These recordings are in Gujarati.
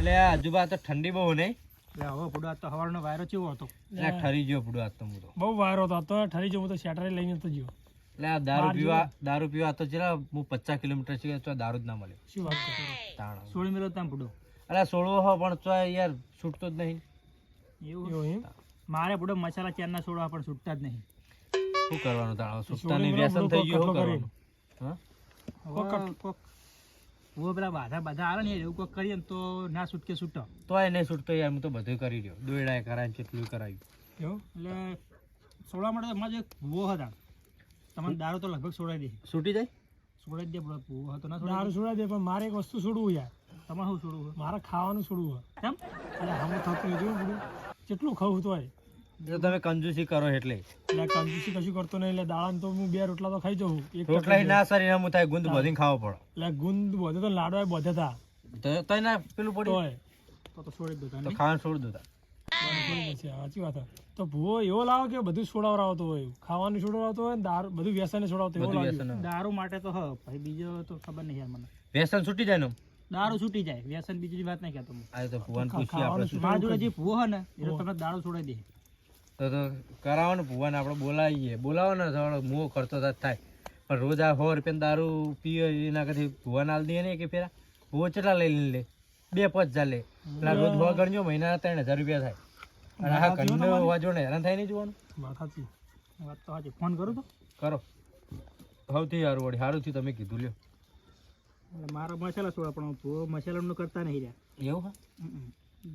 એટલે આ આજુબા તો ઠંડી બહુ નહીં એટલે હવે પૂડો આજ તો હવારનો વાયરો કેવો હતો એટલે ઠરી ગયો પૂડો આજ તો હું તો બહુ વાયરો હતો તો ઠરી જવું તો શેટરે લઈને તો ગયો એટલે આ દારૂ પીવા તો ચલા હું 50 કિલોમીટર છે તો દારૂ જ ના મળ્યો શું વાત કરો તાણ સોળી મેલો તામ પૂડો અરે સોળવો હો પણ તો યાર છૂટતો જ નહીં એવું એમ મારે પૂડો મસાલા ચારના સોળવા પણ છૂટતા જ નહીં શું કરવાનું તાણ સુટ્ટાની વ્યસન થઈ ગયું શું કરવાનું હા કોક પેલા બાધા આવે ને એવું કોક કરીએ ને તો ના છૂટકે છૂટો તોય નહીં છૂટતો યાર હું તો બધું કરી રહ્યો દોયડાય કરાય કેટલું કરાયું એવું એટલે સોળવા માટે મારે એક ભૂવો હતા તમને દારૂ તો લગભગ છોડાઈ દે છૂટી જાય છોડાઈ જ દે ભૂવો હતો ના દારૂ છોડા દે પણ મારે એક વસ્તુ છોડવું યાર તમારે શું છોડવું મારે ખાવાનું છોડવું કેમ એટલે હમ થતું જોયું બધું કેટલું ખાવું તોય જો તમે કંજૂસી કરો એટલે એટલે કંજૂસી કશું કરતો નહીં એટલે દાડા તો હું 2 રોટલા તો ખાઈ જાઉં એક રોટલા ના સરી હું થાય ગુંદ બધીને ખાવો પડે એટલે ગુંદ બધે તો લાડવા બધે હતા તો ના પેલું પડ્યું તોય તો છોડી દો તો ખાવાનું છોડી દો સાચી વાત તો ભૂવો એવો લાવો કે બધું છોડાવરાવતો હોય ખાવાનું છોડાવતો હોય ને દારૂ બધું વ્યસન છોડાવતો એવો બધું લાગે વ્યસન દારૂ માટે તો ભાઈ બીજો તો ખબર નહીં યાર મને વ્યસન છૂટી જાય ને દારૂ છૂટી જાય વ્યસન બીજી વાત નહીં કહેતો હું આ તો ભુવન પૂછીએ આપણે મારા જોડે જે ભૂવો હોય ને એ તો તમને દારૂ છોડાઈ દે તો કરાવો ને ભુવન આપણે બોલાવીએ બોલાવો ને થોડો મોહ કરતો થાય પણ રોજ આ 100 રૂપિયા દારૂ પીએ એના કરતી ભુવન આલ દે ને કે પેલા ભુવો કેટલા લઈ લે 2-5 લે પેલા રોજ 100 ગણજો મહિના 3000 રૂપિયા થાય અને હા કંડો વાજો ને હેરાન થાય નહીં જોવાનું વાત સાચી વાત તો હાજી ફોન કરું તો કરો સૌથી સારું વળી સારું થયું તમે કીધું લ્યો એટલે મારા મસાલા છોડા પણ ભૂવો મસાલાનું કરતા નહીં રહ્યા એવું હા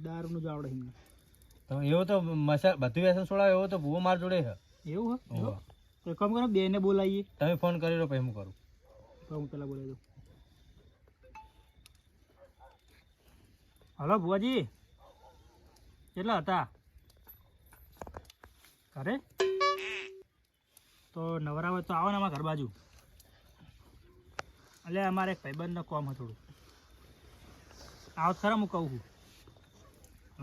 દારૂનું જ આવડે એમને તો એવું તો બધું વ્યસન છોડાવે એવો તો ભૂવો માર જોડે છે એવું ઓહો. હા તો કામ કરો બે ને બોલાવીએ તમે ફોન કરી લો પછી હું કરું તો હું પેલા બોલાવી દઉં હલો ભુવાજી કેટલા હતા ઘરે તો નવરા હોય તો આવો ને અમારા ઘર બાજુ એટલે અમારે એક ભાઈબંધનો કોમ હતું થોડું આવો તો ખરા હું કહું છું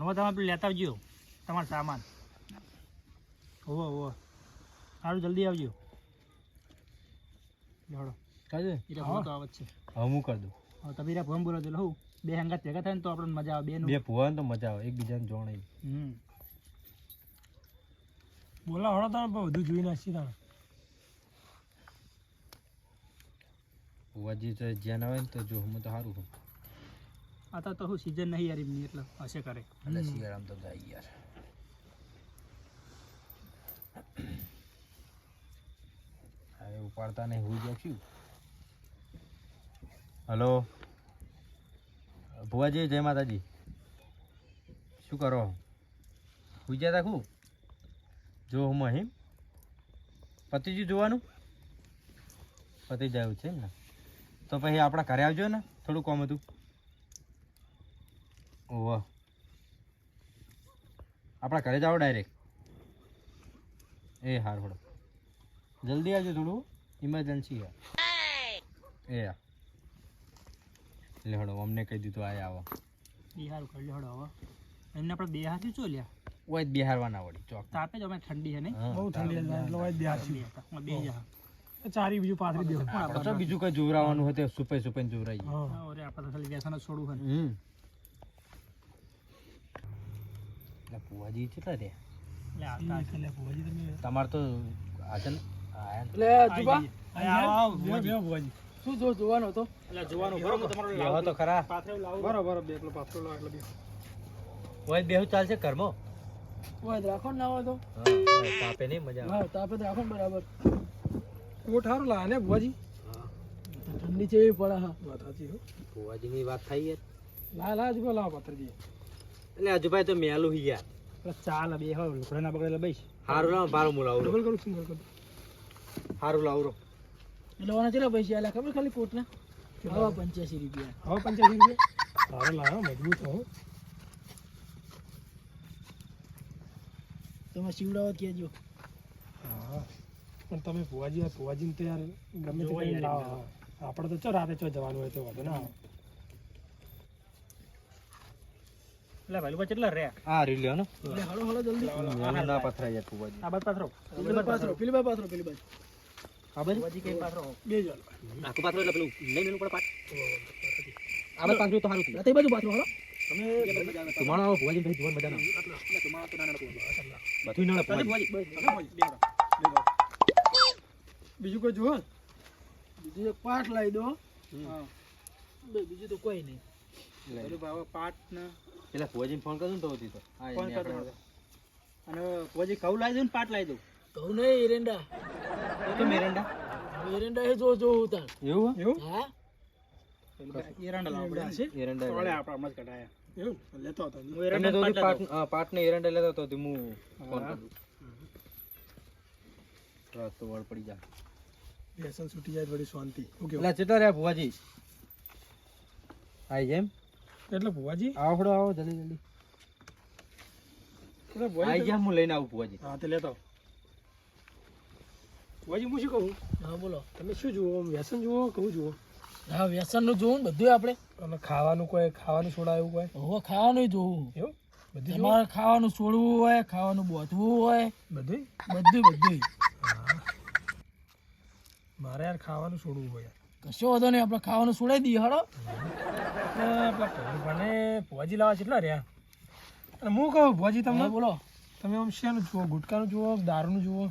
હવે તમે પેલું લેતા આવજો તમારો સામાન હોવો હોવો સારું જલ્દી આવજો જોડો કાજે એટલે ફોન તો આવે જ છે હવે હું કરી દઉં હવે તમે રા ફોન બોલો એટલે હું બે હંગાત ભેગા થાય ને તો આપણને મજા આવે બેનું બે ભુવન તો મજા આવે એકબીજાને જોણે બોલા હળો તમે બધું જોઈ નાખી તમે ભુવાજી તો જ્યાં આવે ને તો જો હું તો સારું છું આ તો શું સિઝન નહીં યાર એમની એટલે હશે કરે એટલે શિયાળામાં તો જાય યાર હવે ઉપાડતા નહીં હું જાઉં છું હલો ભુવાજી જય માતાજી શું કરો હુઈ ગયા તા ખું જો હું મહિમ પતિજી જોવાનું પતિ જાય છે ને તો પછી આપણા ઘરે આવજો ને થોડું કોમ હતું ઓહ આપણા ઘરે જાઓ ડાયરેક્ટ એ હાર થોડો જલ્દી આવજો થોડું ઇમરજન્સી છે એ હા લે હડો અમને કહી દીધું આ આવો બિહાર કરી હડો હવે એમને આપણે બે હાથી ચો લ્યા ઓય બિહારવાના વળી ચોક તાપે જ અમે ઠંડી છે નહીં બહુ ઠંડી એટલે હોય બેસી બે જા ચારી બીજું પાથરી દેવું તો બીજું કઈ જોવરાવાનું હોય તો સુપે સુપે જોવરાઈએ હા અરે આપણે ખાલી વ્યસન જ છોડવું છે એટલે ભુવાજી કેટલા રે એટલે આવતા હશે. એટલે ભુવાજી તમે તમારે તો આજન એટલે જુબા ભુવાજી શું જોવાનો હતો એટલે જોવાનું ખરો હું તમારો આયા તો ખરા પાથરે લાવું બરાબર બે પેલો પાથરો લાવ એટલે બે ઓય બેહુ ચાલશે ઘરમાં ઓય રાખો ને ના હોય તો હા ઓય તાપે નહીં મજા આવે હા તાપે રાખો ને બરાબર ઓ ઠારું લા ને ભુવાજી ઠંડી ચેવી પડે હા વાત સાચી હો ભુવાજીની વાત થઈ યાર લા લા જ બોલાવ પાથરજી એટલે આજુભાઈ તો મેલું હી યાર એટલે ચાલ બે હવે લુકડાના બગડેલા બેસ હારું ના ભારું મુલાવું ડબલ કરું સિંગલ કરું હારું લાવરો એટલે ઓના કેટલા પૈસા આલ્યા ખબર ખાલી કોટના હવા 85 રૂપિયા હવે 85 રૂપિયા સારો લાવો મજબૂત હો તમે સીવડાવો કહેજો હા પણ તમે ભુવાજીને તો યાર ગમે તે કરીને લાવો આપણે તો ચો રાતે ચો જવાનું હોય તો વાંધો ના આવે એટલે ભાઈ લોકો કેટલા રહ્યા આ રી લ્યો ને એટલે હળો હળો જલ્દી મેલું ના પથરાય યાર ભુવાજી આ બાદ પાથરો પેલી બાજુ પાથરો પેલી બાજુ આ બાજુ પછી કઈ પાથરો બે જ હાલો. આખું પાથરો એટલે પેલું નહીં મેલું પડે પાટ આ બાજુ પાથરું તો સારું થયું તે બાજુ પાથરો હળો તમારો ભુવાજી ભાઈ જોવા મજા ના બધું ના બીજું કોઈ જુઓ બીજું એક પાઠ લાવી દો બીજું તો કોઈ નહીં પાટ ને પેલા ભુવાજી ફોન કરજો ને તો હતી તો ફોન કરી દો. અને પછી ઘઉં લાવી દઉં ને પાટ લાવી દઉં. કહું નહીં એરંડા તો મેરંડા એરંડા એ જો ઉતાર એવું હા એરંડા લાવવા પડે છે. એરંડા તોડે આપણે હમણાં જ કઢાયા. એવું લેતો હતો હું તમને એરંડા તો પાટ પાટ લાવતો. પાટ ને એરંડા લેતો હતો તે હું ફોન હા. કરું રાત તો વળ પડી જા વ્યસન છૂટી જાય થોડી શાંતિ ઓકે પેલા ચેટલા રહ્યા ભુવાજી આઈ જેમ એટલે ભુવાજી આવડો આવો જલ્દી જલ્દી એટલે આઈ ભુવાજી જેમ હું લઈને આવું ભુવાજી હા તે લેતો આવો. ભુવાજી હું શું કહું હા બોલો તમે શું જુઓ આમ વ્યસન જુઓ કહું જુઓ હા વ્યસનનું જોવું ને બધું આપણે અને ખાવાનું સોડા એવું કોઈ હવે ખાવાનું જોવું એવું બધું જુઓ તમારે ખાવાનું છોડવું હોય ખાવાનું બોધવું હોય બધું બધું મારે યાર ખાવાનું છોડવું હોય કશો વાંધો નહીં આપણે ખાવાનું છોડાઈ દઈએ હળો એટલે પેલા મને ભુવાજી લાવવા કેટલા રહ્યા અને હું કહું ભુવાજી તમને હા બોલો તમે આમ શેનું જુઓ ગુટકાનું જુઓ દારૂનું જુઓ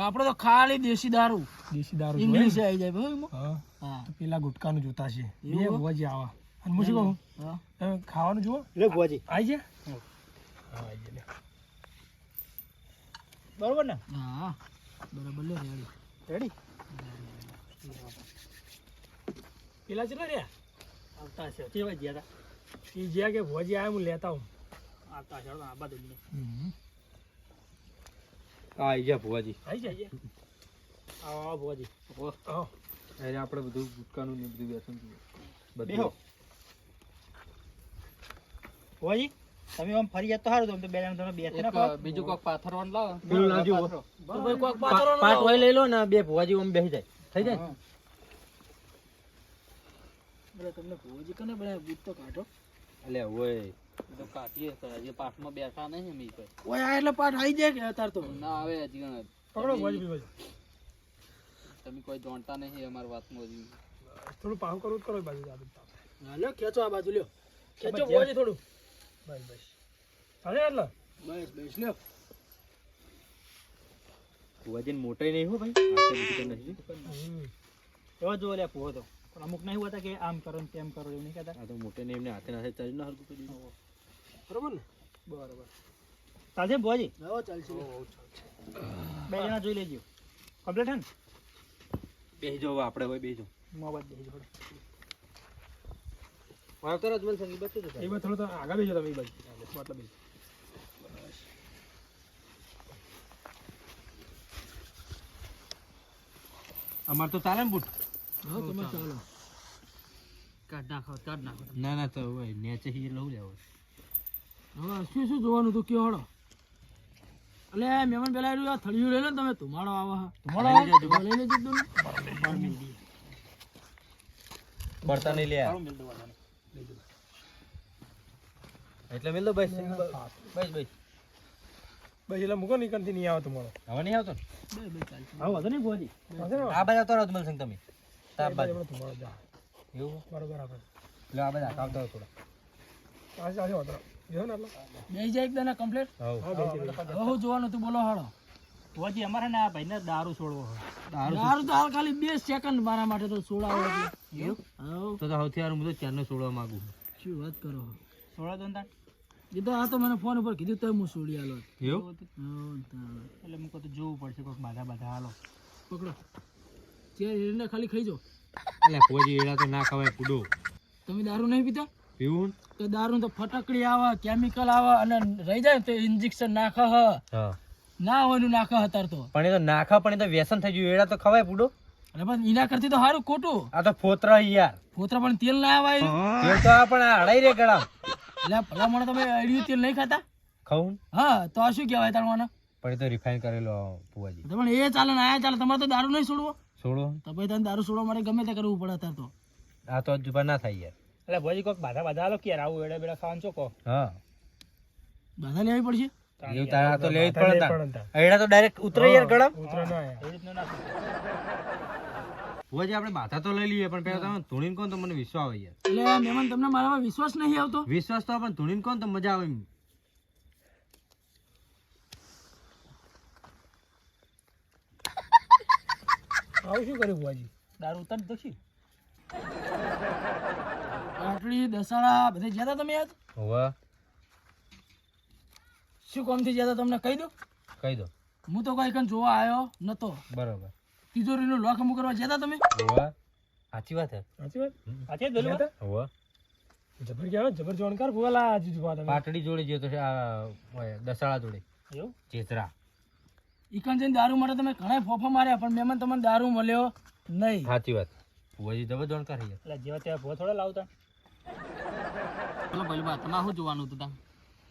આપણે તો ખાલી દેશી દારૂ દેશી દારૂ જુઓ ઇંગ્લિશ ને? આવી જાય ભાઈ એમાં. હા હા તો પેલા ગુટકાનું જોતા છે બે એવું? ભુવાજી આવા અને હું શું કહું હા તમે ખાવાનું જુઓ લે ભુવાજી. આવી જાય હા આવી જાય બરોબર ને? હા બરાબર લે રેડી રેડી? પેલા કેટલા રહ્યા આવતા છે. કેવા ગયા હતા? એ જ્યાં કે ભુવાજી આવ્યા હું લેતા હું આવતા છે. આ બાજુ જ. આઈ જા ભુવાજી આવી જાય આવો આવો ભુવાજી. આવો અરે આપણે બધું ગુટકાનું ને બધું વ્યસન બેહો. બધું ભુવાજી તમે આમ ફરી જાય તો સારું. તમે તો બે જણા તમે બેસી ના ખાઓ. બીજું કોક પાથરવાનું લાવો પેલું લાવજો તો ભાઈ કોક પાથરવાનું પાટ લાવો. હોય લઈ લો ને બે ભુવાજી ઓમ બેસી જાય થઈ જાય હા. એટલે તમને ભોજી કને બનાવ્યા બૂટ તો કાઢો એટલે હોય તો કાઢીએ તો હજી પાઠમાં બેઠા નહીં અમે કોઈ ઓય આ એટલે પાઠ આવી જાય કે અત્યારે તો ના આવે હજી પકડો ભુવાજી પીવાજી તમે કોઈ જાણતા નહીં અમારી વાતમાં હજી થોડું પાહું કરવું જ કરો એ બાજુ જાદુ હા લ્યો ખેંચો આ બાજુ લ્યો ખેંચો ભોજી થોડું બસ બસ ચાલે એટલે બસ બસ લ્યો ભુવાજી મોટો નહીં હો ભાઈ હાથે બીજું કંઈ નથી એવા જો લે ભુવો તો પણ અમુક નહીં હોતા કે આમ કરો ને તેમ કરો એવું નહીં કહેતા. આ તો મોટે નહીં એમને હાથે નાથે ચાલી ના હરકું કરી દીધું. બરોબર ને બરોબર ચાલશે ને ભુવાજી? હવે ચાલશે લ્યો. બે જણા જોઈ લેજો. કમ્પ્લીટ હે ને? બેસજો હવે આપણે હોય બેસજો મોબાઈલ દેજો પડે. આવતો રજમલ સંગીત બચ્ચું એ બાજુ થોડું તો આગળ બેસો તમે એ બાજુ મતલબ એ અમાર તો ચાલે ને બુટ હા તમે ચાલો કાઢ નાખો કાઢ નાખો. ના ના તો હોય નેચે હી લઉં લેવો હવે શું શું જોવાનું તું કયો હળો એટલે મહેમાન પેલા એનું આ થળિયું લઈ લો ને તમે ધુમાડો આવા હા ધુમાડો આવે લઈ લેજો તું બાર મિલ દઈએ. બળતા નહીં લે સારું મિલ દો વાળાને. એટલે મિલ દો બસ બસ બસ બસ એટલે મૂકો નીકળતી નહીં આવે તમારો હવે નહીં આવતો ને હા વાંધો નહીં ભુવાજી. આવશે ને આ બાજુ આવતો રજમલ સંગ તમે તાપ બાજુ તમારો જા એવું બરોબર આપણે એટલે આ બાજુ આવતો થોડા આજે આજે વાંધો જો ને એટલે બેસી જાય એકદમ કમ્પ્લીટ હવ હા બેસી જાય. હવે હું જોવાનું તું બોલો હળો ભુવાજી અમારે ને આ ભાઈને દારૂ છોડવો હોય. દારૂ તો હાલ ખાલી 2 સેકન્ડ મારા માટે તો છોડાવો એટલે હવ તો સૌથી સારું હું તો ચારનો છોડવા માંગુ શું વાત કરો છોડો દો ને તાર. એ તો આ તો મને ફોન ઉપર કીધું તો હું છોડી આલો એવું એટલે મુકો તો જોવું પડશે કોઈક બાધા બાધા હાલો. પકડો એને ખાલી ખાઈ જાઓ એટલે પોજી એડા તો ના ખવાય પૂડો તમે દારૂ નહીં પીતા પીવું તો દારૂ તો ફટકડી આવે કેમિકલ આવે અને રહી જાય ને તો ઇન્જેક્શન નાખે હ હા ના હોય નું નાખે અત્યારે તો પણ એ તો નાખા પણ એ તો વ્યસન થઈ ગયું એડા તો ખવાય પૂડો એટલે પણ એના કરતી તો સારું ખોટું આ તો ફોતરા યાર ફોતરા પણ તેલ ના આવે તેલ તો આ પણ આ હડાઈ રે ગળા એટલે ભલા મને તમે અડિયું તેલ નહીં ખાતા ખાવું હા તો આ શું કહેવાય તારવાના પણ એ તો રિફાઇન કરેલો પુવાજી તો પણ એ ચાલે ને આ ચાલે તમારે તો દારૂ નહીં છોડવો છોડો તો પછી તને દારૂ છોડવા માટે ગમે તે કરવું પડે અત્યારે તો આ તો જુબાન ના થાય યાર એટલે ભુવાજી કોઈક બાધા બાધા હાલો કે યાર આવું એડા બેડા ખાવાનું ચોકો. હા બાધા લેવી પડશે એવું તારા તો લેવી જ પડે પડે તાર. એડા તો ડાયરેક્ટ ઉતરે યાર ગળા ઉતરે ના યાર. એવી રીતનું ના થાય. ભુવાજી આપણે બાધા તો લઈ લઈએ પણ પેલા તમે ધૂણીને કોણ તો મને વિશ્વાસ આવે યાર. એટલે મહેમાન તમને મારામાં વિશ્વાસ નહીં આવતો? વિશ્વાસ તો પણ ધૂણીને કોણ તો મજા આવે એમ. આવું શું કર્યું ભુવાજી? દારૂ ઉતારી દો છું. આટલી દસાડા બધે ગયા હતા તમે યાદ? હોવે શું કામથી ગયા હતા તમને કહી દો. કહી દો. હું તો કઈ કણ જોવા આવ્યો નતો. બરોબર. તિજોરીનું લોક અમુક કરવા ગયા હતા તમે? હોવે સાચી વાત હે. સાચી વાત? આજે જ બોલું. હોવે જબર કહેવાય, જબર જોણકાર ભુવાલા આજુ જોવા તમે. પાટડી જોડે ગયો તો આ ઓય, દસાડા જોડે એવું? ચેતરા. ઈકન જઈને દારૂ માટે તમે ઘણા ફોફા માર્યા પણ મહેમાન તમને દારૂ મળ્યો નહીં. સાચી વાત. ભુવાજી જબર જાણકાર છે યાર. એટલે જેવા તેવા ભૂવા થોડા લાવતા. પેલો પહેલી વાત તમારે શું જોવાનું હતું તા?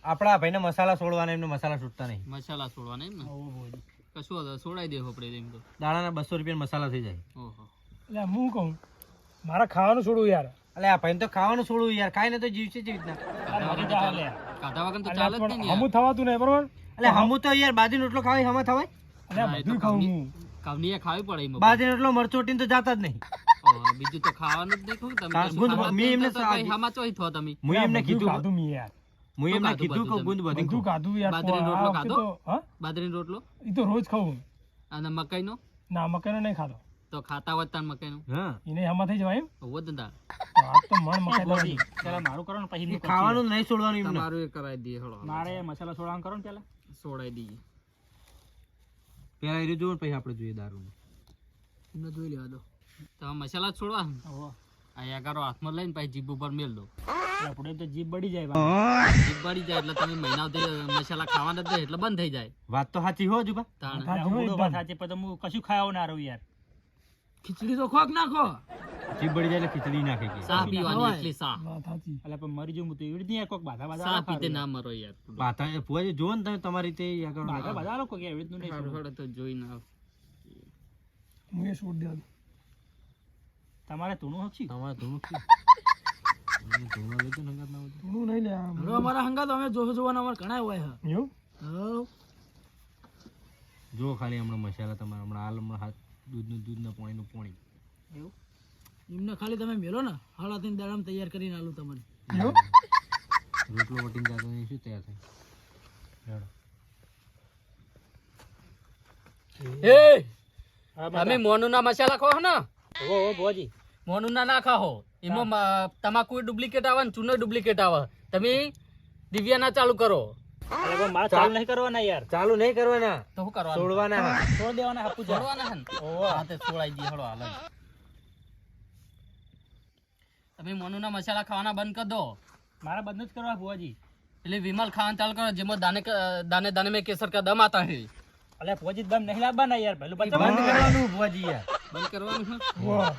આપણા ભાઈને મસાલા છોડવાના, એમને મસાલા છૂટતા નહીં. મસાલા છોડવાના એમ ને? ઓહો ભુવાજી. કશું હતું છોડાઈ દેવો આપણે એમ તો. દાણાના 200 રૂપિયા મસાલા થઈ જાય. ઓહો. એટલે હું કહું મારા ખાવાનું છોડવું યાર. એટલે આ ભાઈને તો ખાવાનું છોડવું યાર, ખાઈને તો જીવશે કેવી રીતના. કાઢા વગર તો ચાલે જ નહીં ને હમું થવાતું નહીં બરોબર. એટલે હમું તો યાર બાજરીનો રોટલો ખાવી હમા થવાય. એટલે બધું ખાવું હું. કાવનીએ ખાવી પડે એમાં. બાજરીનો રોટલો મરચોટીને તો જાતા જ નહીં. ઓહો, બીજું તો ખાવાનું જ નહીં ખાવું તમે. ગુંદ મેં એમને હામાં ચોઈ થો તમે. હું એમને બધું કીધું ખાધું મેં યાર. હું એમને ખાધું કીધું કે બધું ગુંદ બધી બધું ખાધું યાર. બાજરીનો રોટલો આ વખતે ખાધો? તો હા બાજરીનો રોટલો એ તો રોજ ખાવું. અને મકાઈનો ના મકાઈનો નહીં ખાધો. તો ખાતા હોત તાન મકાઈનો. હા એને હમા થઈ જવાય એમ. હોવો જ ને તાર. આ તો મણ મકાઈ ભુવાજી, દવા. પેલા મારું કરો ને પછી એ એમનું ખાવાનું નહીં છોડવાનું એમને. તમારું એ કરાવી દઈએ હળો. મારે મસાલા છોડવાનું કરો ને પેલા. છોડાઈ દઈએ. પેલા એ જોવું પછી આપણે જોઈએ દારૂ. એમને જોઈ લેવા દો. તમે મસાલા જ છોડવા ને? ઓહો. આ યાગારો હાથમાં લઈને પછી જીભ ઉપર મેલ દો. એટલે આપણે તો જીભ બળી જાય ભાઈ. જીભ બળી જાય એટલે તમે મહિના સુધી મસાલા ખાવાના જ નહીં એટલે બંધ થઈ જાય. વાત તો સાચી હો જુબા. તાણ. સાચી હું હોય તો એકદમ. વાત સાચી, પણ હું કશું ખાવા ના રહું યાર. ખીચડી તો ખોક નાખો. જીભ બળી જાય એટલે ખીચડી નાખે કે. ચા પીવાની એટલી ચા. વાત સાચી. એટલે પણ મરી જવું તો એવી રીતે કોઈક બાધા ચા બાધા પીતે ના મરો યાર. પાતા એ ભુવાજી જોવો ને તમે તમારી રીતે ઈ આગળ. બાધા બાધા લોકો કે એવી રીતનું નહીં હારું છોડવું. હારું તો જોઈ ના આવ. હું એ છોડ દે. તમારે ધૂણું હકશી. તમારે ધૂણું શું? મને ધૂણું લેજો ને હંગાત ના હોય તો. થોડું નહીં લે આમ. હવે અમારા હંગા તો અમે જોવાના અમારે ઘણા હોય છે. એવું? હઉ. જો ખાલી હમણાં મસાલા તમારે હમણાં હાલ હમણાં હાથ દૂધના પાણીનું પાણી. એવું? એમને ખાલી તમે મેલો ને હાડા ત્રણ દાડામાં તૈયાર કરીને આલું તમને. એવું? રોટલો વટીને જાતો નહીં શું તૈયાર થાય. એ હા, તમે મોનુના મસાલા ખાઓ ને? ઓહો, ઓહો, ભુવાજી. મોનુના ના ખાઓ. એમાં તમાકુ ડુપ્લિકેટ આવે ને ચૂનો ડુપ્લિકેટ આવે. તમે દિવ્યાના ચાલુ કરો. એટલે પણ મારે ચાલુ નહીં કરવાના યાર. ચાલુ નહીં કરવાના, તો શું કરવાનું? છોડવાના. છોડ દેવાના હાપુ જા. છોડવાના હે ને? હા તે છોડાઈ દઈએ હળો હાલ જ. તમે મોનુના મસાલા ખાવાના બંધ કરી દો. મારે બંધ જ કરવા ભુવાજી. એટલે વિમલ ખાવાનું ચાલુ કરો જેમાં દાને દાને में केसर का दम आता है. એટલે ભુવાજી દમ નહીં લાવવાના યાર. પહેલું બચાવ. બંધ કરવાનું ભુવાજી યાર. બંધ કરવાનું છે. વાહ.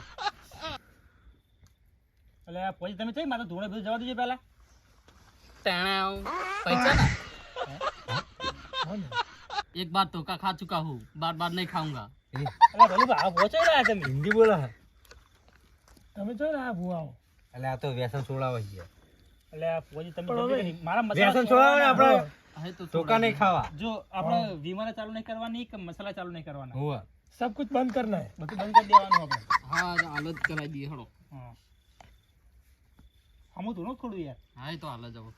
એટલે આ ભુવાજી તમે થઈ મારે ધૂણે બધું જવા દેજો પહેલા. ટેણાવ. पहचाना ना? હા ને. एक बार धोखा खा चुका हूँ, बार बार नहीं खाऊंगा. એટલે ભલું ભાવ પહોંચાઈ રહ્યા તમે. હિન્દી બોલો હે. તમે જો ને આ ભુવાઓ. એટલે આ તો વ્યસન છોડાવે છે. એટલે આ ભુવાજી તમે જલ્દી કરી. મારા વ્યસન મસાલા છોડાવે ને આપણે है तो ધોકા નહીં ખાવા. જો આપણે વિમાને ચાલુ નહીં કરવાની કે મસાલા ચાલુ નહીં કરવાના. હોવે. सब कुछ बंद करना है. બધું બંધ કરી દેવાનું આપણે. हाँ हालत कराई दिए हड़ो. હા. આમ ધૂણો ખોડું યાર. हाँ ये तो हालत जाओ.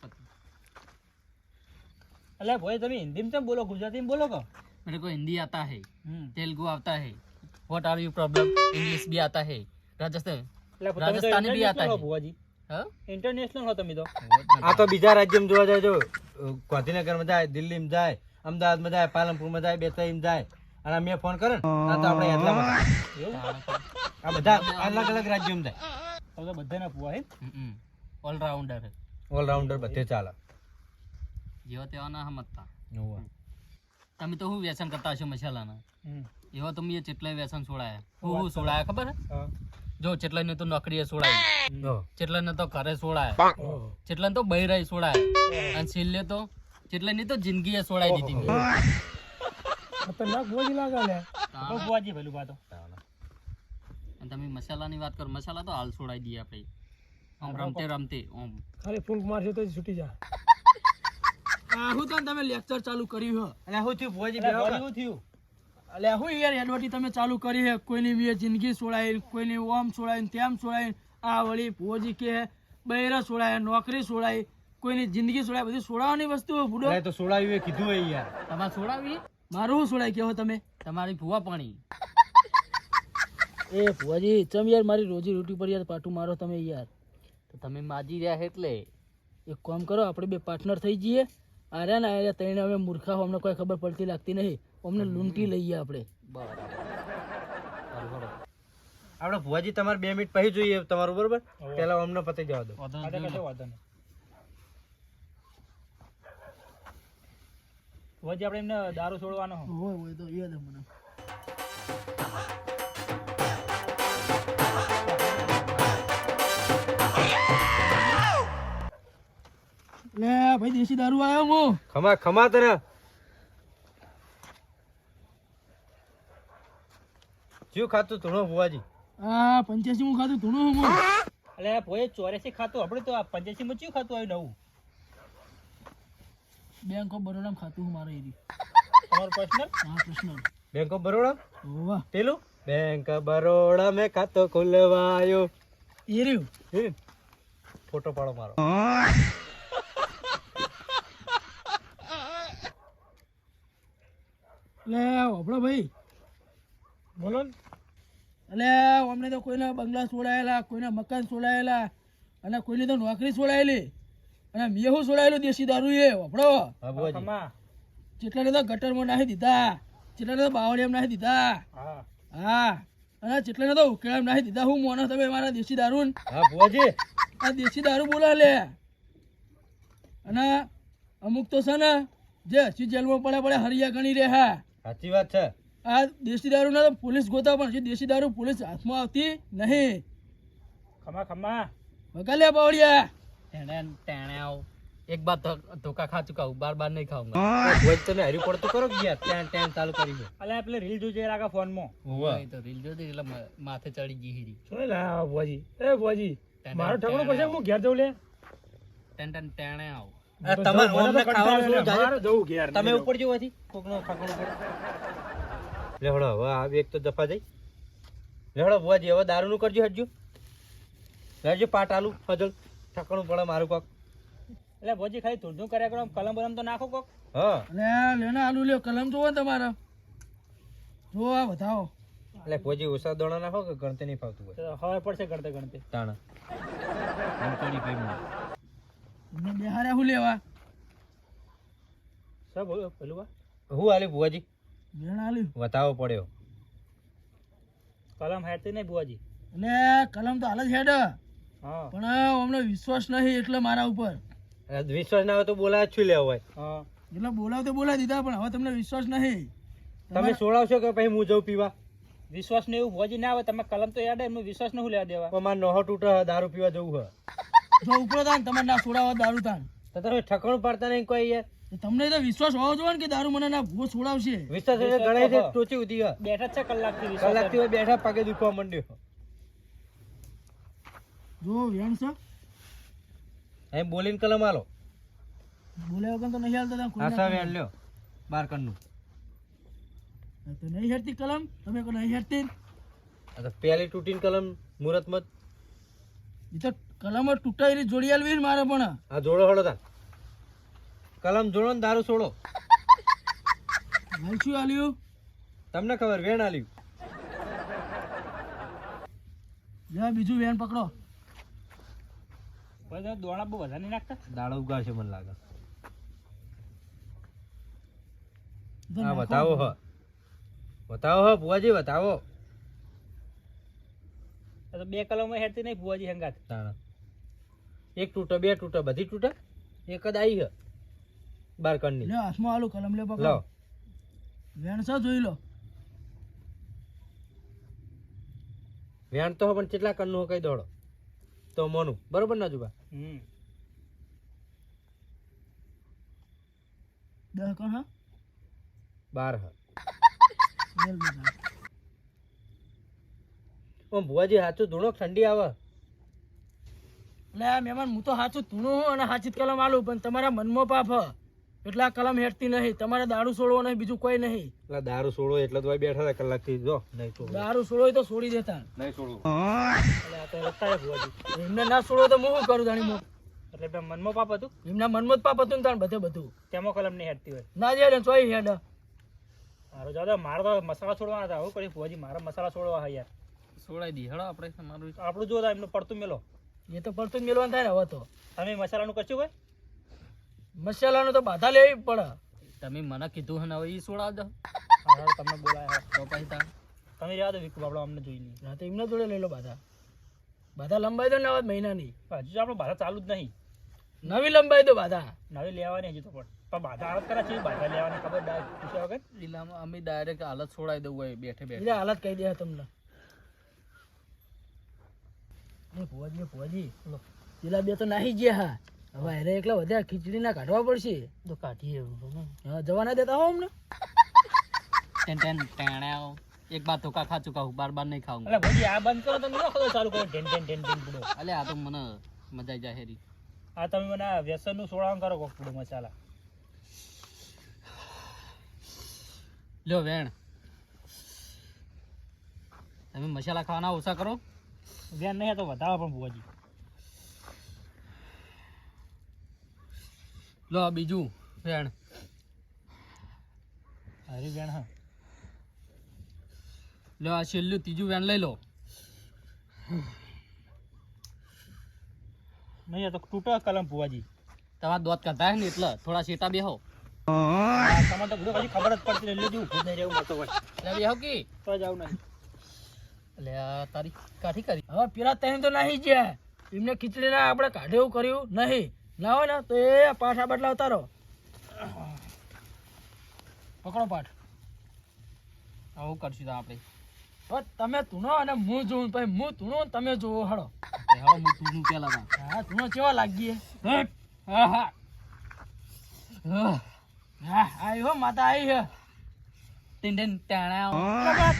એટલે ભુવાજી તમે હિન્દીમાં કેમ બોલો, ગુજરાતીમાં બોલો કહો. मेरे को हिंदी आता है, હમ. तेलुगु आता है. What are you problem? English भी आता है. राजस्थान એટલે તમે તો રાજસ્થાની બી આતા international હો હે. ભુવાજી. हाँ? ઇન્ટરનેશનલ હો તમે તો. આ તો બીજા રાજ્યમાં જોવા જાય જો ગાંધીનગરમાં જાય, દિલ્હીમાં જાય, અમદાવાદમાં જાય, પાલનપુરમાં જાય, બેતાઈમાં જાય. અને મેં ફોન કર્યો ને આ તો આપણે એટલામાં થાય. એવું? આ બધા અલગ અલગ રાજ્યોમાં જાય. હવે તો બધાના ભુવા હે. ऑलराउंडर है. ઓલરાઉન્ડર બધે ચાલે. જેવા તેવાના સમજતા. હોવે. તમે તો હું વ્યસન કરતા હશો મસાલાના. હમ. એવા તો મેં જેટલાય વ્યસન છોડાયા. હું છોડાયા ખબર હે? હા. જો જેટલાને તો નોકરીએ છોડાય, જો. જેટલાને તો ઘરે છોડાય, ओह. જેટલાને તો બૈરાઈ છોડાય, અને છેલ્લે તો જેટલાની તો જિંદગીએ છોડાઈ દીધી મેં. खतरनाक भुवाजी लागा ले. તો ભુવાજી ભલું વાતો. અને તમે મસાલાની વાત કરો, મસાલા તો હાલ છોડાઈ દઈએ આપણે. આમ રમતે રમતે આમ. खाली फूंक मारशे तो छूटी जा. આહું તો તમે લેક્ચર ચાલુ કર્યું હો. અને શું થયું ભુવાજી એટલે બેહો ભુવાજી કા? શું થયું? અલ્યા હું યાર એડવર્ટી તમે ચાલુ કરી છે કોઈની વીએ જિંદગી છોડાઈ, કોઈની ઓમ છોડાઈ, તેમ છોડાઈ, આ વળી ભુવોજી કે બૈરા છોડાય, નોકરી છોડાય, કોઈની જિંદગી છોડાય, બધી છોડાવવાની વસ્તુ બુડો. અરે તો સોડાયું એ કીધું હોય યાર. તમારે છોડાવી મારું શું છોડાય કેવો તમે? તમારી ભૂવા પાણી. એ ભુવાજી ચમ યાર મારી રોજી રોટી પર યાર પાટું મારો તમે યાર. તો તમે માજી રહ્યા એટલે એક કામ કરો, આપણે બે પાર્ટનર થઈ જઈએ. આર્યા ને આર્યા તઈને અમે મૂર્ખા અમને કોઈ ખબર પડતી લાગતી નહીં, અમને લૂંટી લઈએ આપણે. બરાબર. સારું, હેડો. આપણે ભુવાજી તમારે 2 મિનિટ પછી જોઈએ તમારું, બરોબર? પેલા અમને પતી જવા દો. વાંધો નહીં. વચ્ચે આપણે એમને દારૂ છોડવાનો હોય. હોય હોય તો યાદ મને. લે ભાઈ દેશી દારૂ આવ્યો હું. ખમા ખમા તને જીવ ખાતું ધૂણો ભુવાજી. આ 85 હું ખાધું ધૂણું હું. એટલે ભોય 84 ખાતું આપણે તો આ 85 માં ચિયું ખાતું આવ્યું નવું. બેંક ઓફ બરોડા ખાતું હું મારે એરી. તમારું પર્સનલ? હા પર્સનલ. બેંક ઓફ બરોડા વાહ પેલું બેંક ઓફ બરોડા મેં ખાતો ખુલવાયો. એર્યું. ફોટો પાડો મારો. લે ઓપડો ભાઈ બોલો ને. એટલે અમને તો કોઈના બંગલા છોડાયેલા, કોઈના મકાન છોડાયેલા, અને કોઈની તો નોકરી છોડાયેલી, અને મેં શું છોડાયેલું દેશી દારૂ એ ઓપડો. હા ભુવાજી. ખમા. જેટલાને તો ગટરમાં નાખી દીધા, જેટલાને તો બાવળિયામાં નાખી દીધા. હા. હા અને જેટલાને તો ઉકેળામાં નાખી દીધા. હું મોનો તમે મારા દેશી દારૂ ને? હા ભુવાજી. આ દેશી દારૂ બોલા લે. અને અમુક તો છે ને જે હજી જેલમાં પડ્યા પડ્યા હરિયા ગણી રહે. હા સાચી વાત છે. આ દેશી દારૂ ના તો પોલીસ ગોતા પણ હજી દેશી દારૂ પોલીસ હાથમાં આવતી નહીં. ખમા. વગાલ્યા બાવળિયા. ટેણે આવ. એક બાર ધોકા ખા ચુકા હું, બાર નહીં ખાઉંગા. ભુવાજી તમે હારી પડતું કરો કે યાર ત્યાં ત્યાં ચાલુ કરી દો. અલ્યા પેલે રીલ જોજે રાખા ફોનમાં. એ તો રીલ જોતી એટલે માથે ચડી ગઈ હીરી. શું લા ભુવાજી? એ ભુવાજી મારું ઠકણું પછી હું ઘેર જવું લે. ટેણે આવ. તમારે અમને ખાવાનું શું જાય? મારે જવું ઘેર. તમે ઉપર જેવો હતી કોકનો ખાકણો પડે. લેવડો હવે આ એક તો દફા જઈ. લેવડો ભુવાજી હવે દારૂ નું કરજો હટજો. લેજો પાટ આલુ ફજલ ઠકણું પડે મારું કોક. એટલે ભોજી ખાલી ધૂળ કર્યા કરો, કલમ બલમ તો નાખો કોક. હા લે લેને આલુ લ્યો, કલમ જોવો ને તમારે. જો આ બતાવો. એટલે ભુવાજી ઓછા દોણા નાખો કે ગણતે નહીં ફાવતું હોય. તો હવે પડશે ગણતે. તાણા અંતડી ભાઈ મને. તમને બેહાર્યા હું લેવા? સબ પેલું વા હું આલી ભુવાજી બેન આલ્યું. બતાવો પડ્યો. કલમ હેડતી નહીં ભુવાજી. એટલે કલમ તો હાલ જ હેડ, હા. પણ અમને વિશ્વાસ નહીં એટલે મારા ઉપર. વિશ્વાસ ના હોય તો બોલાય જ છું લેવો હોય. હા. એટલે બોલાવ તો બોલાવી દીધા, પણ હવે તમને વિશ્વાસ નહીં. તમે સોડાવશો કે પછી હું જઉં પીવા? વિશ્વાસ ને એવું ભોજી ના આવે, તમે કલમ તો યાદ એમનો વિશ્વાસ ન લેવા દેવા. પણ મારે નોહો તૂટે દારૂ પીવા જવું હોય. જો ઉપરો તાન તમારે ના છોડાવવા દારૂ તાન. તો તમે ઠકણું પાડતા નહીં કોઈ યાર. તો તમને તો વિશ્વાસ હોવો જોઈએ ને કે દારૂ મને ના ભૂવો છોડાવશે. વિશ્વાસ એટલે ગણાય છે ટોચી ઉધી હોય. બેઠા જ છે કલાકથી વિશ્વાસ. કલાકથી હોય બેઠા પગે દુખવા માંડ્યો. જો વેણ છે એમ બોલીને કલમ આલો. બોલ્યા વગર તો નહીં હાલતા તાન કોઈ આશા વેણ લ્યો 12 કણનું. તો નહીં હેડતી કલમ, તમે કોઈ નહીં હેડતી. આ તો પેલી તૂટીને કલમ મુહૂર્ત મત. એ તો કલમ જ તૂટાયેલી જોડી આલવી ને મારે પણ. આ જોડો હળો તા કલમ જોડો ને દારૂ છોડો. ભાઈ શું આલ્યું? તમને ખબર વેણ આલ્યું. લે બીજું વેણ પકડો. પણ તમે દોણા બહુ વધારે નહીં નાખતા. દાડો ઉગાડશે મને લાગે. તો હા નાખો. બતાવો હ બતાવો હ ભુવાજી બતાવો. તો બે કલમ હેડતી નહીં ભુવાજી હંગાત. તાણા એક તૂટે બે તૂટે બધી તૂટે એક જ આવી હ 12 કણની. લે હાથમાં આલુ કલમ લે પકડો. લો વેણ છે જોઈ લો. વેણ તો પણ કેટલા કણનું કઈ દોડો તો મોનું બરોબર ના જુબા. 10 કણ હા 12 હ. મેલ બધા. ઓમ ભુવાજી સાચું ધૂણો ઠંડી આવે. એટલે આ મહેમાન હું તો સાચું ધૂણું હું અને સાચી જ કલમ આલું, પણ તમારા મનમાં પાપ હ. એટલે આ કલમ હેઠતી નહીં. તમારે દારૂ છોડવો નહીં, બીજું કોઈ નહીં. એટલે દારૂ છોડો એટલે તો બેઠા હતા કલાકથી. જો નહીં છોડો, દારૂ છોડવો હોય તો છોડી દેતા. નહીં છોડવું. એટલે આ તો લગતા ભુવાજી. એમને ના છોડવો તો હું શું કરું જાણી હું? એટલે પેલા મનમાં પાપ હતું એમના મનમાં જ પાપ હતું ને તાણ બધે બધું. તેમાં કલમ નહીં હેડતી હોય. ના જાય ચોઈ હેડ. મારો જાદા મારે તો મસાલા છોડવાના હતા. હું કરી ભુવાજી મારા મસાલા છોડવા હા યાર. છોડાઈ દી હેડો આપણે તમારું. આપણું જો એમનું પડતું મેલો. એ તો પડતું જ મેળવાનું થાય ને હવે તો. તમે મસાલાનું કરશું કોઈ? મસાલાનું તો બાધા લેવી પડે. તમે મને કીધું હે ને હવે ઈ છોડાવજો. હા, તમને બોલાય તો પછી તાણ. તમે રહેવા દો વિકુ બાબડો અમને જોઈ લઈએ. હા તો એમને જોડે લઈ લો બાધા. બાધા લંબાઈ દો ને હવે મહિનાની. હજુ તો આપણે બાધા ચાલુ જ નહીં. નવી લંબાઈ દો બાધા. નવી લેવાની હજુ તો પણ બાધા હાલત કરે છે. બાધા લેવાની ખબર પૂછ્યા વગર. લીલામાં અમે ડાયરેક્ટ હાલત છોડાઈ દઉં હોય બેઠે બેઠે. એટલે હાલત કહી દે તમને. ભુવાજી બોલો. પેલા બે તો નાહી ગયા. હા હવે અરે એકલા વધ્યા ખીચડી ના કાઢવા પડશે. તો કાઢીએ. હા જવા ના દેતા હો અમને. ટેણાઓ એક બાર ધોકા ખા ચુકા હું બાર બાર નહીં ખાઉં. એટલે ભાઈ આ બંધ કરો તમે નખો ચાલુ કરો. ઢેન ઢેન ઢેન ઢેન પૂડો. અલે આ તો મને મજા આવી જાય હેરી. આ તમે મને આ વ્યસનનું સોળાણ કરો કોક પૂડો મસાલા. લ્યો વેણ, તમે મસાલા ખાવાના ઓછા કરો. વ્યાન નહીં તો વધાવો પણ ભુવાજી. લો આ બીજું વેણ. હરી વ્યાન હા. લો આ છેલ્લું ત્રીજું વેણ લઈ લો. નહીં તો તૂટો કલમ ભુવાજી. તમારા દોત કરતા હે ને એટલે થોડા શેટા બેહો. તમારે તો બધું પછી ખબર જ પડતી એટલે જ ઊભું નહીં રહેવું મળતો હોય. એટલે બેહો કે તો જાવ નહીં. એટલે આ તારી કાઠી કરી. હવે પેલા ત્રણ તો નાહી ગયા. એમને ખીચડી ના આપણે કાઢે એવું કર્યું નહીં. ના હોય ને તો એ પાઠા બદલા ઉતારો. પકડો પાઠ. આવું કરશું તો આપણે. હવે તમે ધૂણો અને હું જોઉં પછી હું ધૂણો ને તમે જોવો હળો. હવે હું તું પેલા તા. હા ધૂણો કેવા લાગીએ. હા હા હા આવી હો માતા આવી હે. ટીન ટાણા.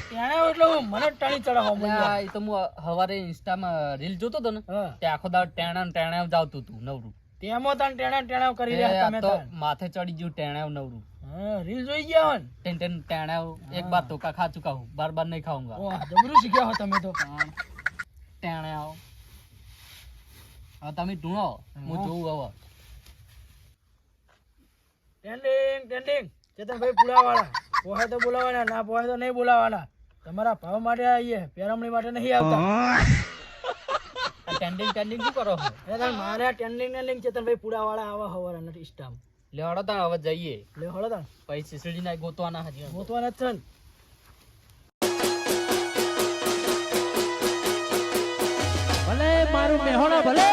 ત્યાં એટલે હું મને ટાણી ચડાવવા માંડ્યા. એ તો હું હવારે ઇન્સ્ટામાં રીલ જોતો હતો ને હા તે આખો દાડો ટેણા જ આવતું હતું નવરું. તેમાં તને ટેણા કરી એ રહ્યા આ તમે તો તાન. માથે ચડી ગયું ટેણા નવરું. હા રીલ જોઈ ગયા હોય ને. ટેણા એક બાર ધોકા ખા ચુકા હું બાર બાર નહીં ખાऊंगा. વાહ જબરું શીખ્યા હો તમે તો. ટેણા હવે તમે ઢૂંઢો હું જોઉં હવે. ટેન્ડિંગ ચેતનભાઈ પુડાવાળા. પોહે તો બોલાવાના, ના પોહે તો નહીં બોલાવાના. તમારા ભાવ માટે આવીએ, પેરમણી માટે નહીં આવતા. ટેન્ડિંગ શું કરો છો? એટલે મારે ટેન્ડિંગ ચેતનભાઈ પુડાવાળા આવા હવારા નથી સ્ટામ. લેવાડો તા હવે જઈએ. લે હળો તાણ પછી સિસડી ના ગોતવાના હજી. ગોતવાના જ છે ને. ભલે મારું મેહોણા ભલે